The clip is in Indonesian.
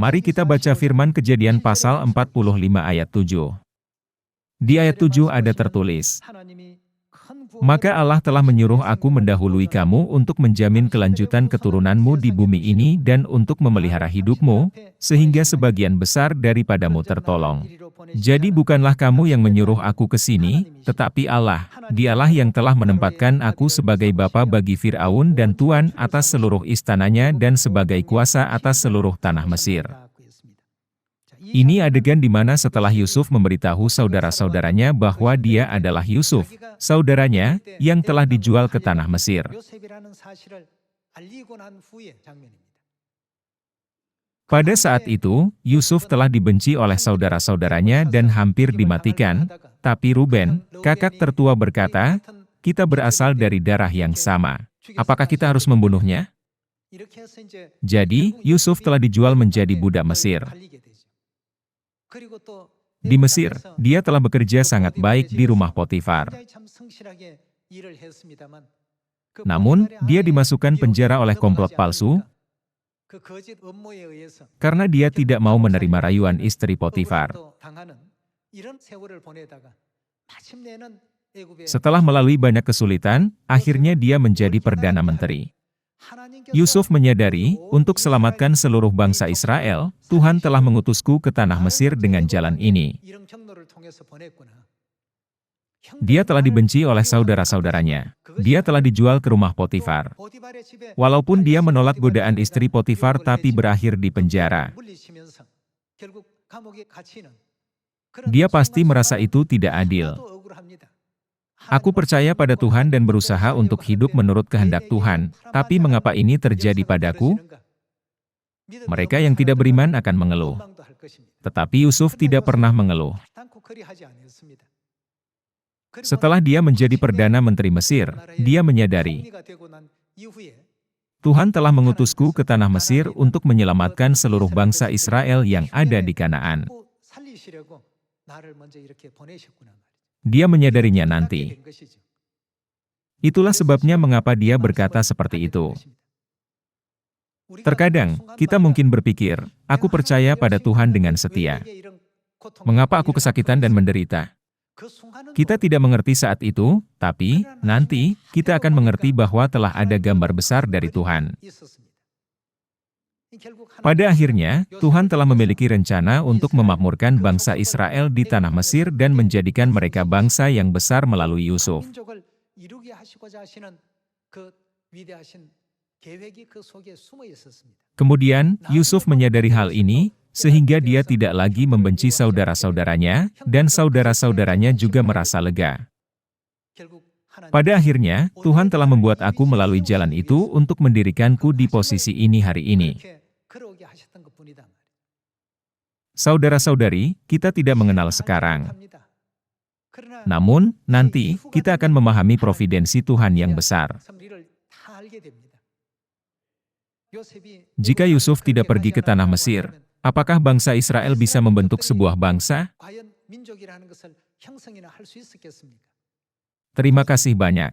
Mari kita baca firman Kejadian pasal 45 ayat 7. Di ayat 7 ada tertulis, "Maka Allah telah menyuruh aku mendahului kamu untuk menjamin kelanjutan keturunanmu di bumi ini dan untuk memelihara hidupmu, sehingga sebagian besar daripadamu tertolong. Jadi bukanlah kamu yang menyuruh aku ke sini, tetapi Allah, Dialah yang telah menempatkan aku sebagai bapa bagi Firaun dan tuan atas seluruh istananya dan sebagai kuasa atas seluruh tanah Mesir." Ini adegan di mana setelah Yusuf memberitahu saudara-saudaranya bahwa dia adalah Yusuf, saudaranya, yang telah dijual ke tanah Mesir. Pada saat itu, Yusuf telah dibenci oleh saudara-saudaranya dan hampir dimatikan, tapi Ruben, kakak tertua berkata, "Kita berasal dari darah yang sama. Apakah kita harus membunuhnya?" Jadi, Yusuf telah dijual menjadi budak Mesir. Di Mesir, dia telah bekerja sangat baik di rumah Potifar. Namun, dia dimasukkan penjara oleh komplot palsu, karena dia tidak mau menerima rayuan istri Potifar. Setelah melalui banyak kesulitan, akhirnya dia menjadi Perdana Menteri. Yusuf menyadari, untuk selamatkan seluruh bangsa Israel, Tuhan telah mengutusku ke tanah Mesir dengan jalan ini. Dia telah dibenci oleh saudara-saudaranya. Dia telah dijual ke rumah Potifar. Walaupun dia menolak godaan istri Potifar tapi berakhir di penjara. Dia pasti merasa itu tidak adil. Aku percaya pada Tuhan dan berusaha untuk hidup menurut kehendak Tuhan, tapi mengapa ini terjadi padaku? Mereka yang tidak beriman akan mengeluh. Tetapi Yusuf tidak pernah mengeluh. Setelah dia menjadi Perdana Menteri Mesir, dia menyadari, Tuhan telah mengutusku ke tanah Mesir untuk menyelamatkan seluruh bangsa Israel yang ada di Kanaan. Dia menyadarinya nanti. Itulah sebabnya mengapa dia berkata seperti itu. Terkadang, kita mungkin berpikir, aku percaya pada Tuhan dengan setia. Mengapa aku kesakitan dan menderita? Kita tidak mengerti saat itu, tapi nanti kita akan mengerti bahwa telah ada gambar besar dari Tuhan. Pada akhirnya, Tuhan telah memiliki rencana untuk memakmurkan bangsa Israel di tanah Mesir dan menjadikan mereka bangsa yang besar melalui Yusuf. Kemudian, Yusuf menyadari hal ini, sehingga dia tidak lagi membenci saudara-saudaranya, dan saudara-saudaranya juga merasa lega. Pada akhirnya, Tuhan telah membuat aku melalui jalan itu untuk mendirikanku di posisi ini hari ini. Saudara-saudari, kita tidak mengenal sekarang. Namun, nanti, kita akan memahami providensi Tuhan yang besar. Jika Yusuf tidak pergi ke tanah Mesir, apakah bangsa Israel bisa membentuk sebuah bangsa? Terima kasih banyak.